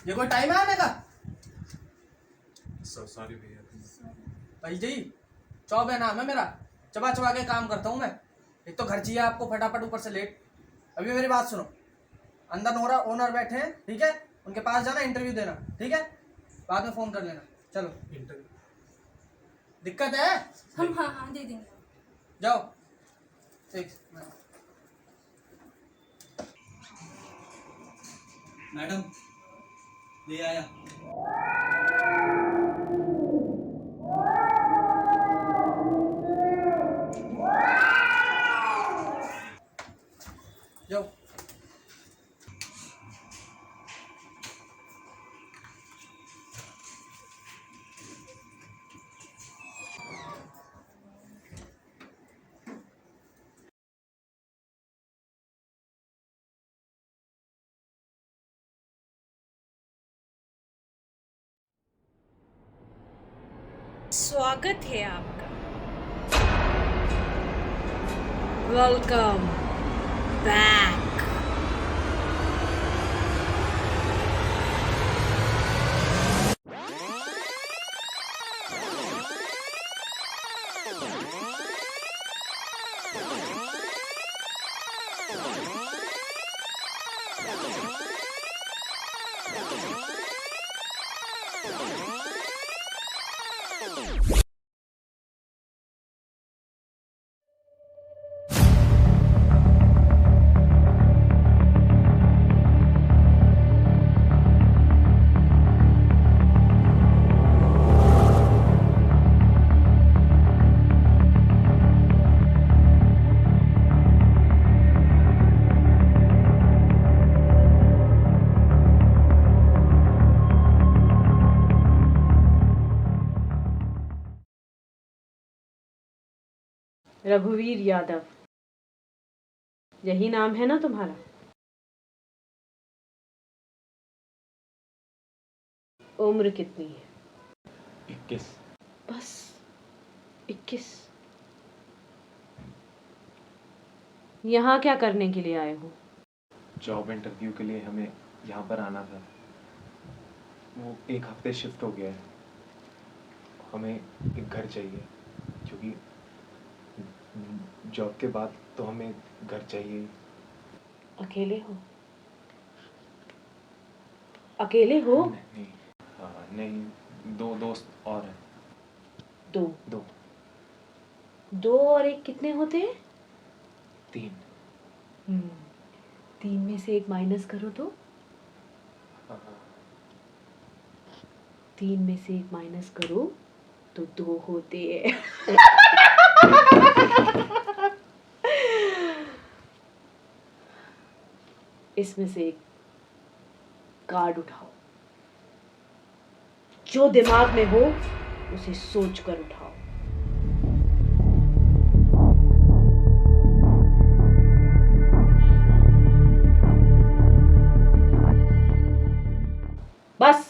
ये कोई टाइम है आने का? सॉरी भैया। भाई जी, चौबे नाम है मेरा, चबा चबा के काम करता हूँ मैं। एक तो घर चाहिए आपको, फटाफट ऊपर से लेट। अभी मेरी बात सुनो, अंदर ओनर बैठे हैं, ठीक है? उनके पास जाना, इंटरव्यू देना, ठीक है? बाद में फोन कर लेना। चलो। इंटरव्यू दिक्कत है? हम हाँ दे देंगे। जाओ। ठीक। मैडम ले आया। जाओ। स्वागत है आपका। Welcome back. रघुवीर यादव, यही नाम है ना तुम्हारा? उम्र कितनी है? 21। बस 21? यहाँ क्या करने के लिए आए हो? जॉब इंटरव्यू के लिए हमें यहाँ पर आना था। वो एक हफ्ते शिफ्ट हो गया है। हमें एक घर चाहिए, क्योंकि जॉब के बाद तो हमें घर चाहिए। अकेले हो? अकेले हो? नहीं, नहीं, दो दोस्त और हैं। दो? दो। दो और एक कितने होते हैं? 3। 3 में से एक माइनस करो तो? 3 में से एक माइनस करो तो 2 होते हैं। इसमें से एक कार्ड उठाओ, जो दिमाग में हो उसे सोच कर उठाओ। बस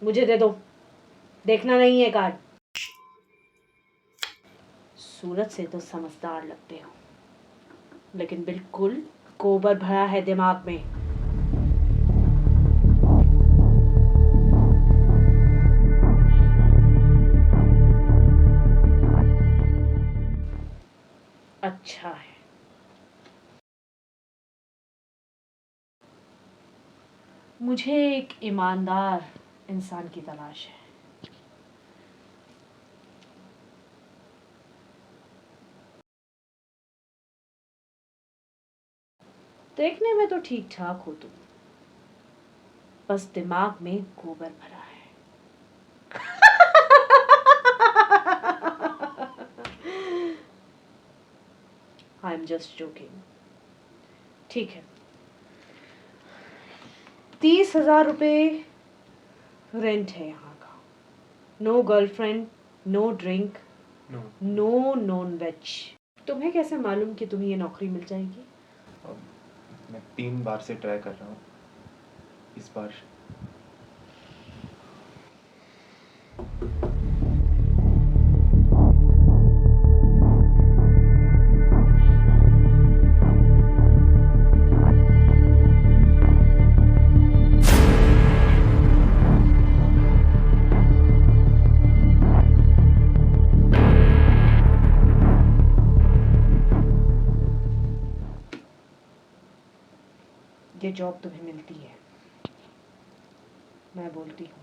मुझे दे दो, देखना नहीं है कार्ड। सूरत से तो समझदार लगते हो, लेकिन बिल्कुल गोबर भरा है दिमाग में। अच्छा है, मुझे एक ईमानदार इंसान की तलाश है। देखने में तो ठीक ठाक हो तुम, बस दिमाग में गोबर भरा है। I am just joking. ठीक है, 30,000 रुपये रेंट है यहाँ का। No girlfriend, no drink, no non veg. तुम्हें कैसे मालूम कि तुम्हें ये नौकरी मिल जाएगी? मैं 3 बार से ट्राई कर रहा हूँ। इस बार ये जॉब तुम्हें मिलती है, मैं बोलती हूँ।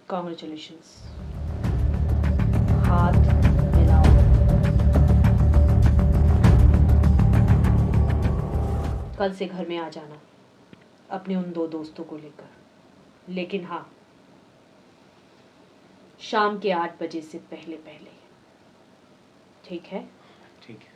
कॉन्ग्रेचुलेशंस, हाथ मिलाओ। कल से घर में आ जाना अपने उन 2 दोस्तों को लेकर, लेकिन हाँ, शाम के 8 बजे से पहले पहले, ठीक है? ठीक है।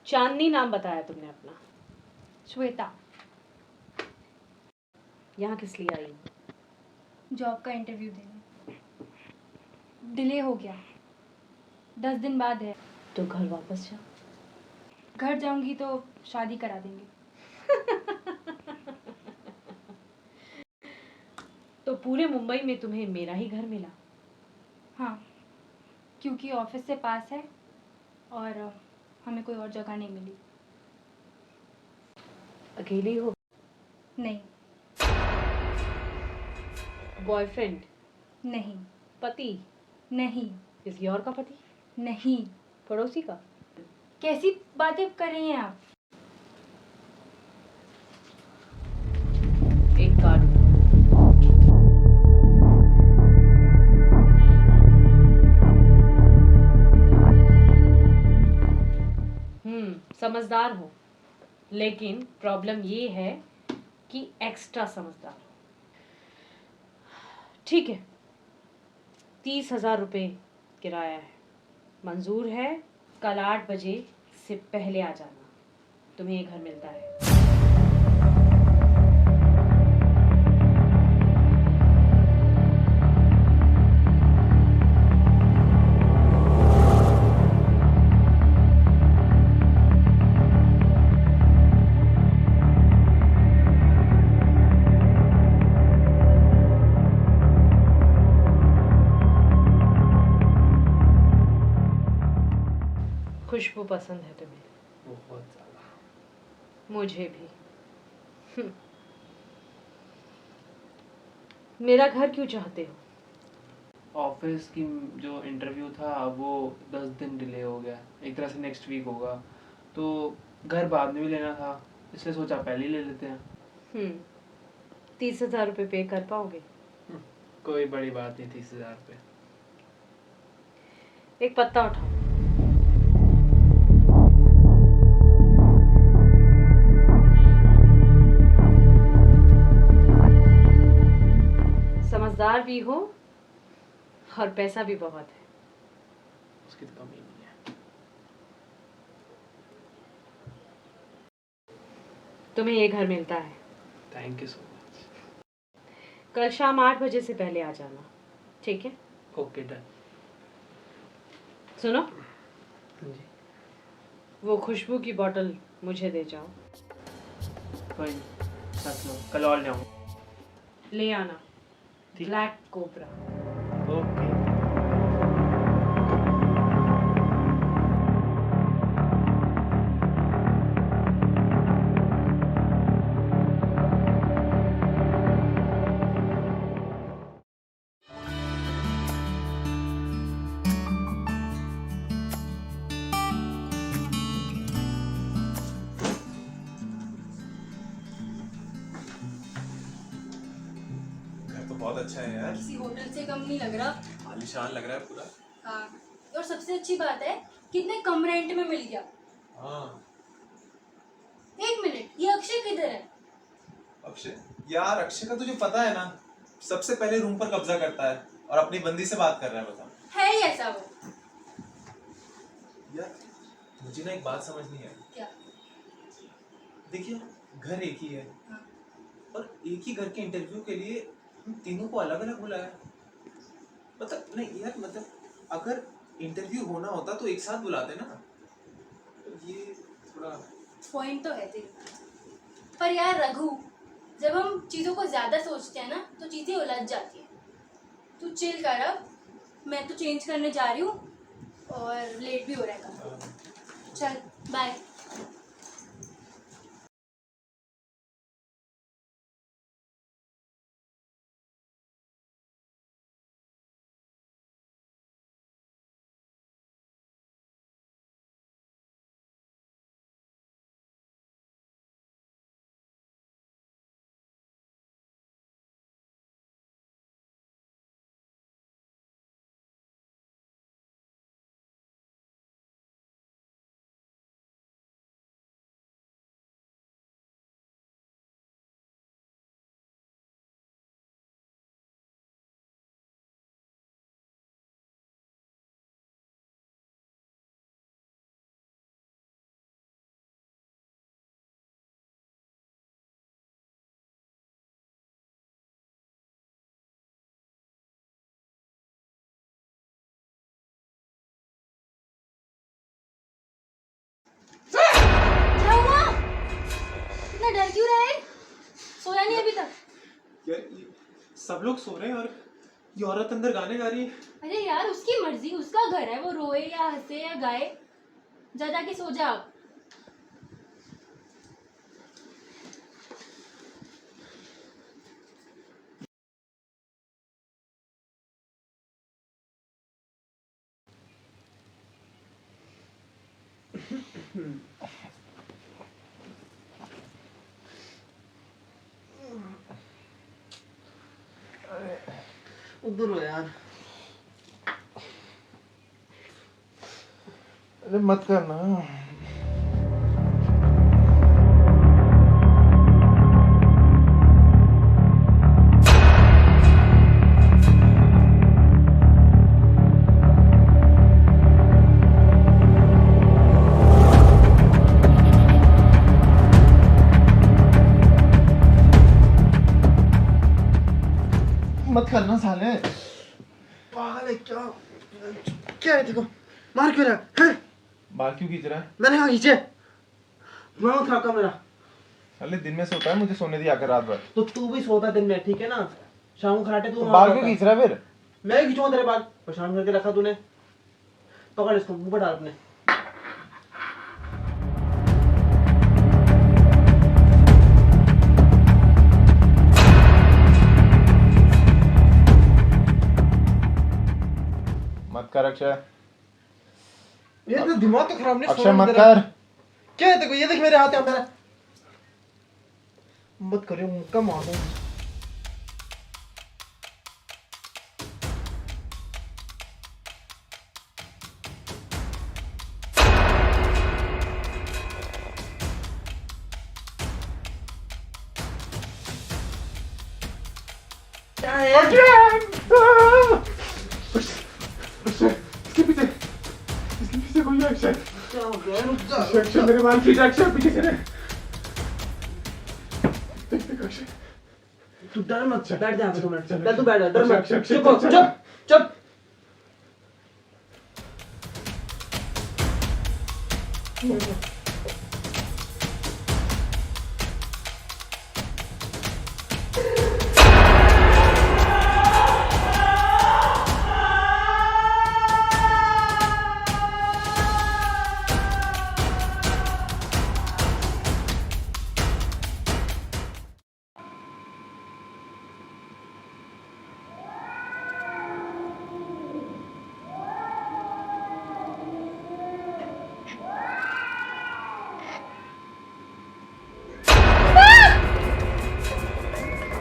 चांदनी नाम बताया तुमने अपना। श्वेता। यहाँ किस लिए आई हो? जॉब का इंटरव्यू देने। डिले हो गया, 10 दिन बाद है। तो घर वापस जा। घर जाऊंगी तो शादी करा देंगे। तो पूरे मुंबई में तुम्हें मेरा ही घर मिला? हाँ, क्योंकि ऑफिस से पास है और हमें कोई और जगह नहीं मिली। अकेली हो? नहीं। बॉयफ्रेंड? नहीं। पति? नहीं। किसी और का पति? नहीं। पड़ोसी का? कैसी बातें कर रही हैं आप? एक कार्ड। समझदार हो, लेकिन प्रॉब्लम ये है कि एक्स्ट्रा समझदार हो। ठीक है, 30,000 रुपये किराया है, मंजूर है? कल 8 बजे से पहले आ जाना, तुम्हें ये घर मिलता है। खुशबू पसंद है तुम्हें? बहुत ज़्यादा। मुझे भी। मेरा घर क्यों चाहते हो? ऑफिस की जो इंटरव्यू था वो 10 दिन डिले हो गया, एक तरह से नेक्स्ट वीक होगा, तो घर बाद में भी लेना था, इसलिए सोचा पहले ही ले लेते हैं। 30,000 रुपये पे कर पाओगे? कोई बड़ी बात नहीं, 30,000 रुपये। एक पत्ता उठाओ। समझदार भी हो और पैसा भी बहुत है। उसकी तो कमी नहीं है। तुम्हें ये घर मिलता है। Thank you so much. कल शाम 8 बजे से पहले आ जाना, ठीक है? Okay, done. सुनो, जी। वो खुशबू की बोतल मुझे दे जाओ। कोई नहीं, साथ लो, कल और ले आऊँगा। ले आना, ठीक। Black cobra. ओके। घर तो बहुत अच्छा है यार, किसी होटल से कम नहीं लग रहा। आलीशान लग रहा है पूरा। हाँ, और सबसे अच्छी बात है कितने कम रेंट में मिल गया। हाँ। 1 मिनट, ये अक्षय किधर है? अक्षय यार, अक्षय का तुझे पता है ना, सबसे पहले रूम पर कब्जा करता है और अपनी बंदी से बात कर रहा है। बता। है ही ऐसा वो। यार मुझे ना एक बात समझ नहीं आई। क्या? देखिए घर एक ही है हाँ। और एक ही घर के इंटरव्यू के लिए हम तीनों को अलग अलग बुलाया। मतलब नहीं यार, मतलब अगर इंटरव्यू होना होता तो एक साथ बुलाते ना। ये थोड़ा पॉइंट तो है तेरी, पर यार रघु, जब हम चीज़ों को ज़्यादा सोचते हैं ना तो चीज़ें उलझ जाती हैं। तू चिल कर, अब मैं तो चेंज करने जा रही हूँ और लेट भी हो रहा है। चल बाय। क्या हुआ? इतना डर क्यों रहा है? सोया नहीं अभी तक? यार ये सब लोग सो रहे हैं और ये औरत अंदर गाने गा रही है। अरे यार उसकी मर्जी, उसका घर है, वो रोए या हंसे या गाए, जा जाके सो जा अब। उधर हो यार। अरे मत करना। मत करना साले। पागल है क्या? क्या है देखो, मार क्यों रहा है? बाल क्यों खींच रहा है? मैंने कहा खींचे, दिमाग खराब कर मेरा। साले दिन में सोता है, मुझे सोने दिया कर रात भर। तो तू भी सोता दिन में, ठीक है ना? शाम को खराटे तू तो बाल क्यों खींच रहा है फिर? मैं खींचूंगा तेरे बाल? परेशान करके रखा तूने। पकड़ इसको, मुंह पर डाल अपने। मत कर अक्षय। ये तो दिमाग तो खराब नहीं। अक्षय मत कर। क्या है देखो, ये देख मेरे हाथ है मेरा। मत करियो, मुक्का मार दूं। इसके पीछे कोई है अक्षय। क्या हो गया? रुक जा। अक्षय मेरे बाल खींच, अक्षय पीछे से। देख देख अक्षय। तू डर मत, बैठ जा 2 मिनट। चल, चल तू बैठ जा, डर मत। अक्षय, अक्षय, चुप हो, चल, चुप चुप।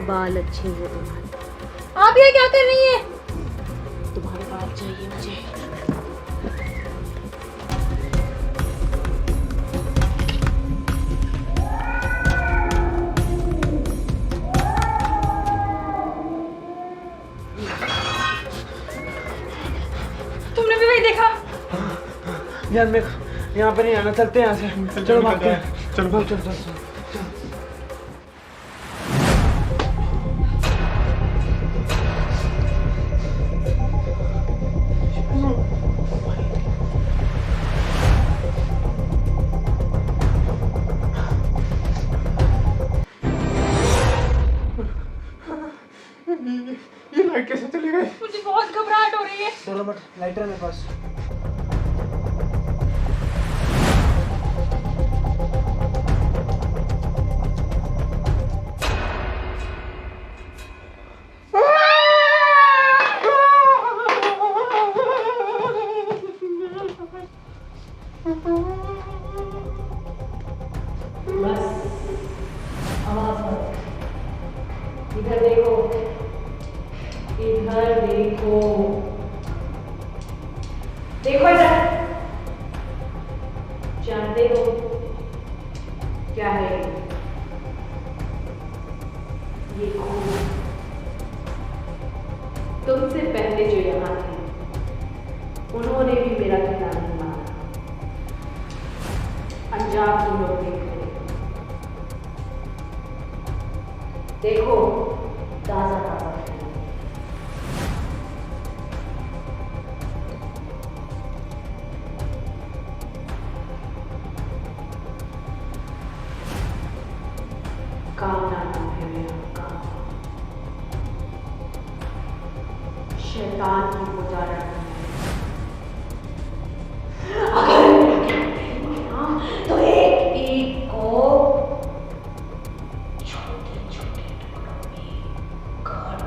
बाल अच्छे हुए तुम्हारे। आप ये क्या कर रही हैं? तुम्हारे बाल चाहिए मुझे। तुमने भी वही देखा? यार मैं यहाँ पे नहीं आना, चलते हैं यहाँ से, चलो भागते हैं, चलो भाग, चल चल चल। ये लाइट कैसे चली गई? मुझे बहुत घबराहट हो रही है। डरो मत, लाइटर है मेरे पास। इधर देखो, इधर देखो, देखो इधर। जानते हो क्या है ये खून? तुमसे पहले जो यहाँ थे उन्होंने भी मेरा कहना नहीं माना। अंजाम तुम लोग देख रहे हो। देखो ताजा ताजा कामना नाम है मेरा, कामना। शैतान की पूजा रखना है। अगर मेरा ज्ञान नहीं माना तो एक एक को छोटे छोटे टुकड़ों में काट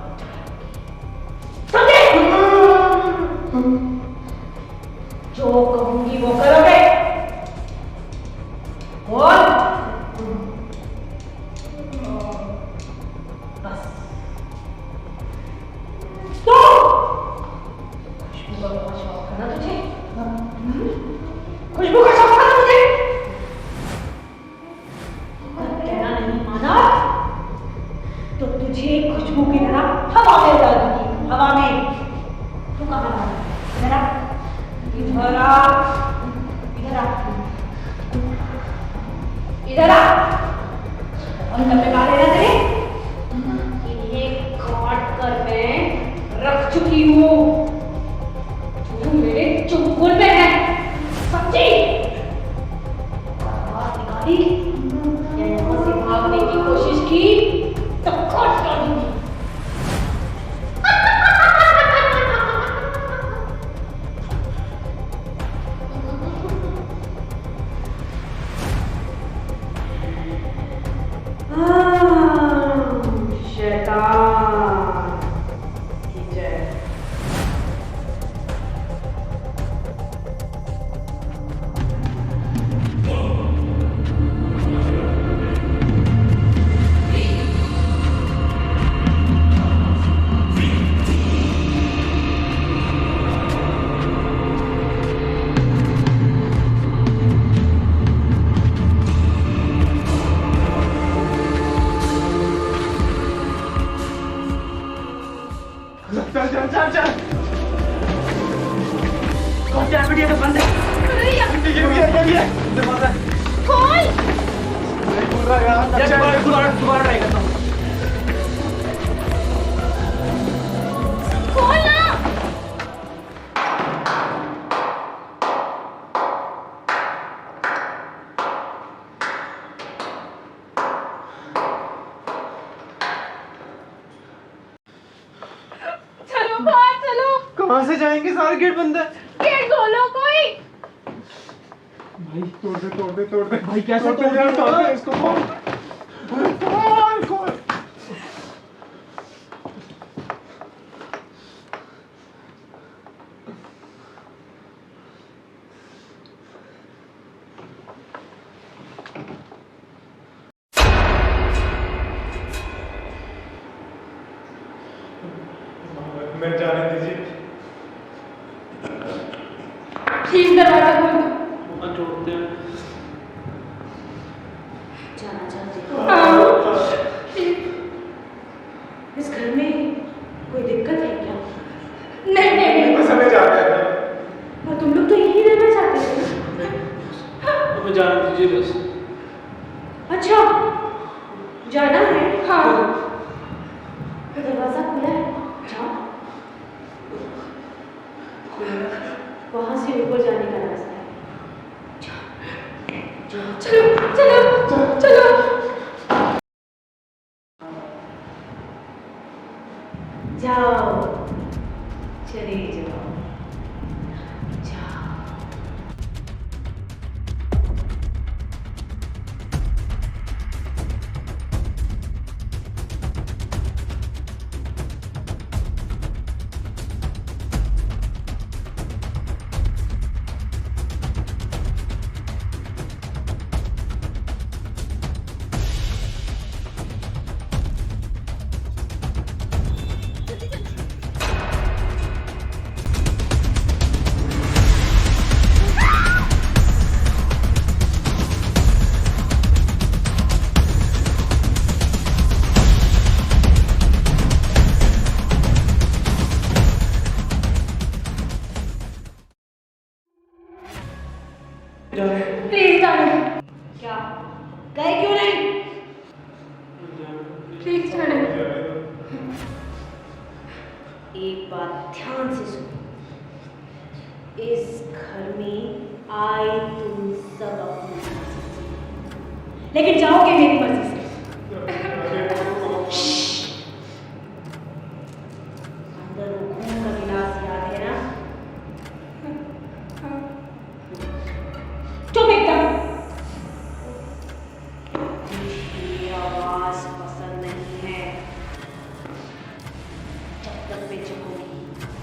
दूंगी। जो कहूंगी वो करोगे? बोल। बस तो खुशबू का शौक है ना तुझे? खुशबू का शौक है ना तुझे? अगर कहना नहीं माना तो तुझे खुशबू की तरह हवा में उड़ा दूंगी, हवा में। तू कहाँ जा रहा है? इधर आ, इधर आ, इधर आ, इधर आ। और तब कहा लेना तेरे? इन्हें काट कर मैं रख चुकी हूँ। तू मेरे चुंगल में है, समझी? बात निकाली या यहाँ से भागने की कोशिश की तो काट कर दूंगी। शैतान की जय। चल चल चल चल। कौन सा वीडियो तो बंद है? ये बंद है। कौन? नहीं बोल रहा यार। दोबारा ट्राई करता हूँ। कौन ना? चलो बाहर चलो। कहाँ से जाएंगे? सारे गेट बंद है। गेट खोलो कोई। भाई तोड़ दे भाई। कैसे तोड़ दे इसको? खोल। मैं जाने दीजिए। ठीक दरवाजा खोल दो। जोड़ते हैं। जाना चाहती हो? हाँ। इस घर में कोई दिक्कत है क्या? नहीं नहीं बस हमें जाना है। और तुम लोग तो यहीं रहना चाहते हो? हमें जाने दीजिए बस। अच्छा, जाना है? हाँ। दरवाजा खुला है, जाओ। वहाँ से ऊपर जाने का रास्ता है। चलो चलो चलो। जाओ, चले जाओ, जाओ। प्लीज जाने। क्या? गए क्यों नहीं? प्लीज जाने। एक बात ध्यान से सुनो, इस घर में आए तुम सब अपनी मर्जी से, लेकिन जाओगे मेरी मर्जी से। अंदर वो खून का गिलास याद है ना? चुप एकदम। मुझे आवाज पसंद नहीं है। जब तक मैं चुपूंगी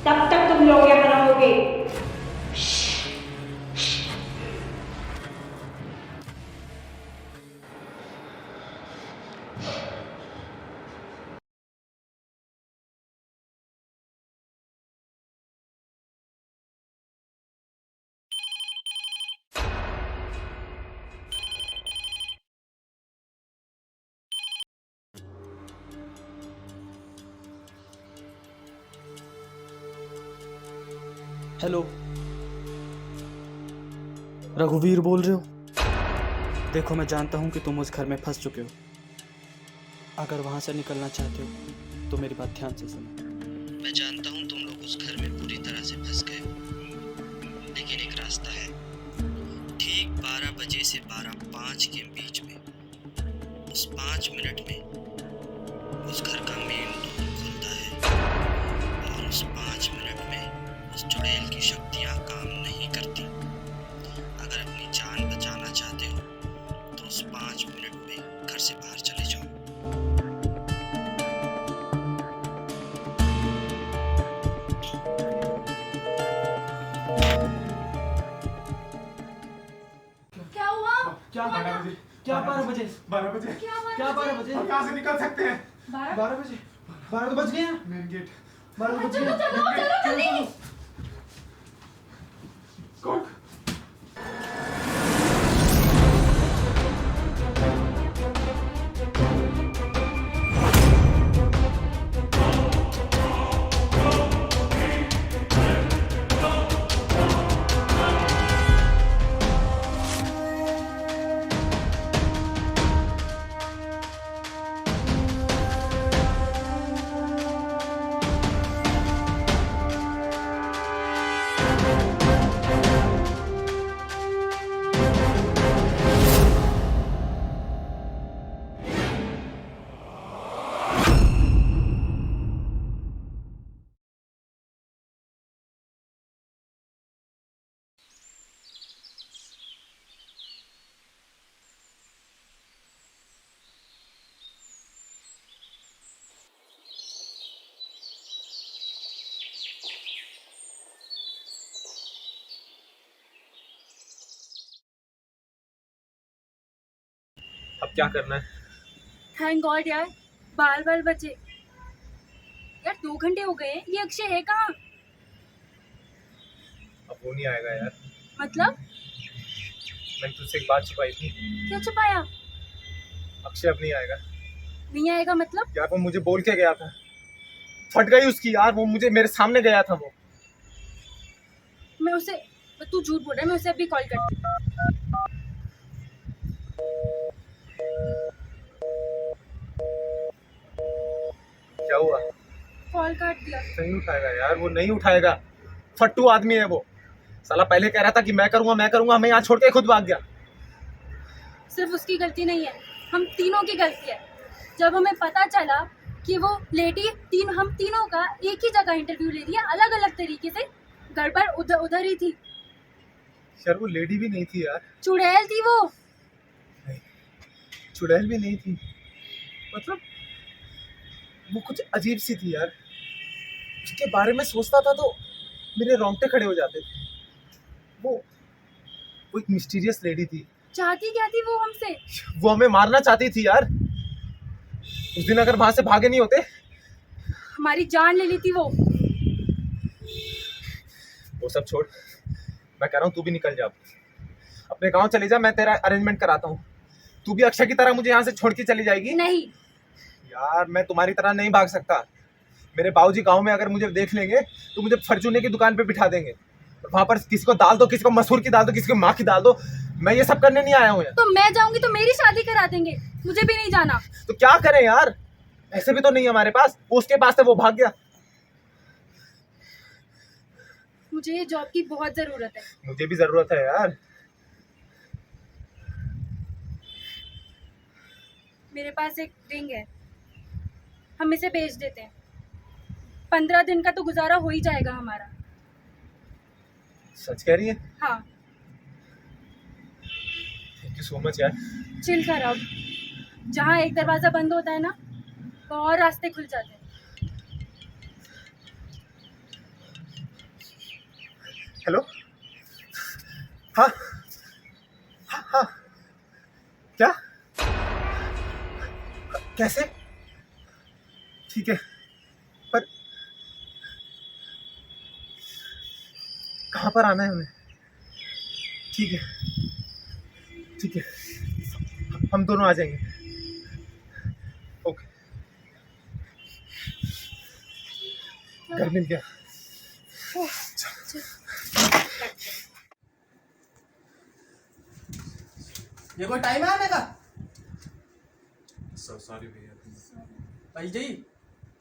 तब तक तुम लोग यहाँ रहोगे। हेलो, रघुवीर बोल रहे हो? देखो, मैं जानता हूँ कि तुम उस घर में फंस चुके हो। अगर वहाँ से निकलना चाहते हो तो मेरी बात ध्यान से सुनो। मैं जानता हूँ तुम लोग उस घर में पूरी तरह से फंस गए हो, लेकिन एक रास्ता है। ठीक 12 बजे से 12:05 के बीच में, उस 5 मिनट में उस घर का मेन डोर खुलता है और उस 5 मिनट में उस चुड़ैल की शक्तियाँ काम नहीं करती। अगर अपनी जान बचाना चाहते हो तो उस 5 मिनट में घर से बाहर चले जाओ। क्या हुआ? क्या 12 बजे? क्या 12 बजे? 12 बजे? क्या 12 बजे? हम कहाँ से निकल सकते हैं? 12 बजे? 12 तो बज गए हैं। Main gate. 12 तो बज चलो गए। चलो चलो जल्दी। कौन? अब क्या करना है? थैंक गॉड यार, 12 बजे। यार 2 घंटे हो गए हैं, ये अक्षय है कहाँ? अब वो नहीं आएगा यार। मतलब? मैंने तुझसे एक बात छुपाई थी। क्या छुपाया? अक्षय अब नहीं आएगा। नहीं आएगा मतलब? यार वो मुझे बोल के गया था, फट गई उसकी यार। वो मुझे मेरे सामने गया था वो। मैं उसे, तू झूठ बोल रहा है, मैं उसे अभी कॉल करती हूँ। क्या हुआ? कॉल काट दिया। नहीं उठाएगा यार, वो नहीं उठाएगा। फट्टू आदमी है वो। साला पहले कह रहा था कि मैं करूंगा, हमें यहाँ छोड़ के खुद भाग गया। सिर्फ उसकी गलती नहीं है, हम तीनों की गलती है। जब हमें पता चला कि वो लेडी हम तीनों का एक ही जगह इंटरव्यू ले रही है, अलग अलग तरीके से, गड़बड़ उधर ही थी। यार वो लेडी भी नहीं थी यार, चुड़ैल थी वो। चुड़ैल भी नहीं थी, मतलब वो कुछ अजीब सी थी यार। उसके बारे में सोचता था तो मेरे रोंगटे खड़े हो जाते थे। वो एक मिस्टीरियस लेडी थी। चाहती क्या थी वो हमसे? वो हमें मारना चाहती थी यार। उस दिन अगर वहां से भागे नहीं होते, हमारी जान ले ली थी वो। वो सब छोड़, मैं कह रहा हूँ तू भी निकल जा, अपने गांव चले जा, मैं तेरा अरेंजमेंट कराता हूँ। तू भी अक्षय की तरह मुझे यहाँ से छोड़ के चली जाएगी? नहीं यार, मैं तुम्हारी तरह नहीं भाग सकता। मेरे बाबूजी गांव में अगर मुझे देख लेंगे तो मुझे फॉर्चूने की दुकान पे बिठा देंगे। वहां पर किसी को दाल दो, किसी को मसूर की दाल दो, किसी को माँ की दाल दो। मैं ये सब करने नहीं आया हूँ यार। तो मैं जाऊंगी तो मेरी शादी करा देंगे, मुझे भी नहीं जाना। तो क्या करें यार, ऐसे भी तो नहीं हमारे पास। वो उसके पास था, वो भाग गया। मुझे ये जॉब की बहुत जरूरत है। मुझे भी जरूरत है यार। मेरे पास एक रिंग है, हम इसे बेच देते हैं। 15 दिन का तो गुजारा हो ही जाएगा हमारा। सच कह रही है? हाँ। थैंक यू सो मच यार। चिल कर अब। जहाँ एक दरवाजा बंद होता है ना, तो और रास्ते खुल जाते हैं। हेलो, हाँ हाँ हाँ, क्या, कैसे? ठीक है, पर कहाँ पर आना है हमें? ठीक है ठीक है, हम दोनों आ जाएंगे। ओके, घर मिल गया। ये कोई टाइम है आने का? सॉरी भैया। भाई जी,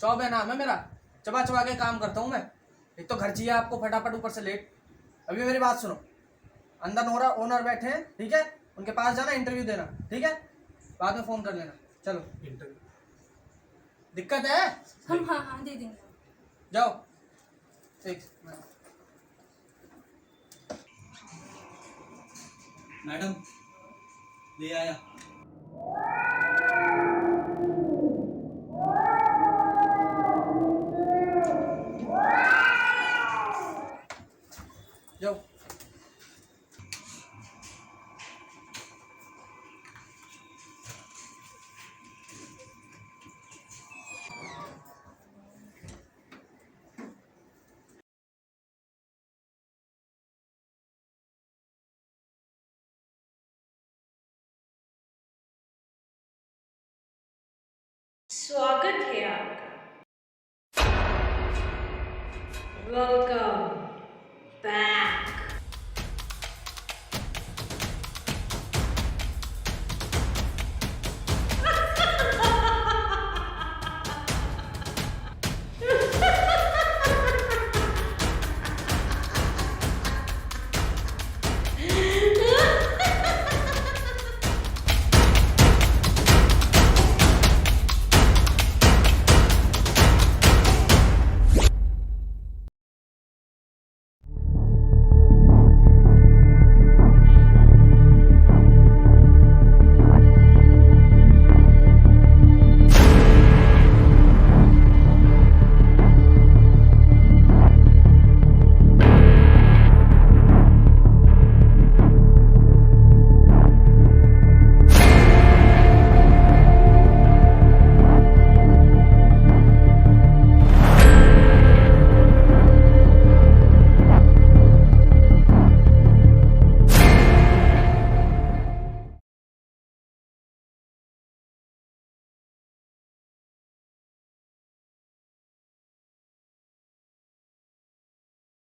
चौब है नाम है मेरा, चबा चबा के काम करता हूँ मैं। एक तो घर चाहिए आपको, फटाफट ऊपर से लेट। अभी मेरी बात सुनो, अंदर ओनर बैठे हैं, ठीक है? उनके पास जाना, इंटरव्यू देना, ठीक है? बाद में फ़ोन कर लेना। चलो, दिक्कत है? हम हाँ दे देंगे। जाओ। ठीक। मैडम, ले आया। जाओ। स्वागत है आपका। वेलकम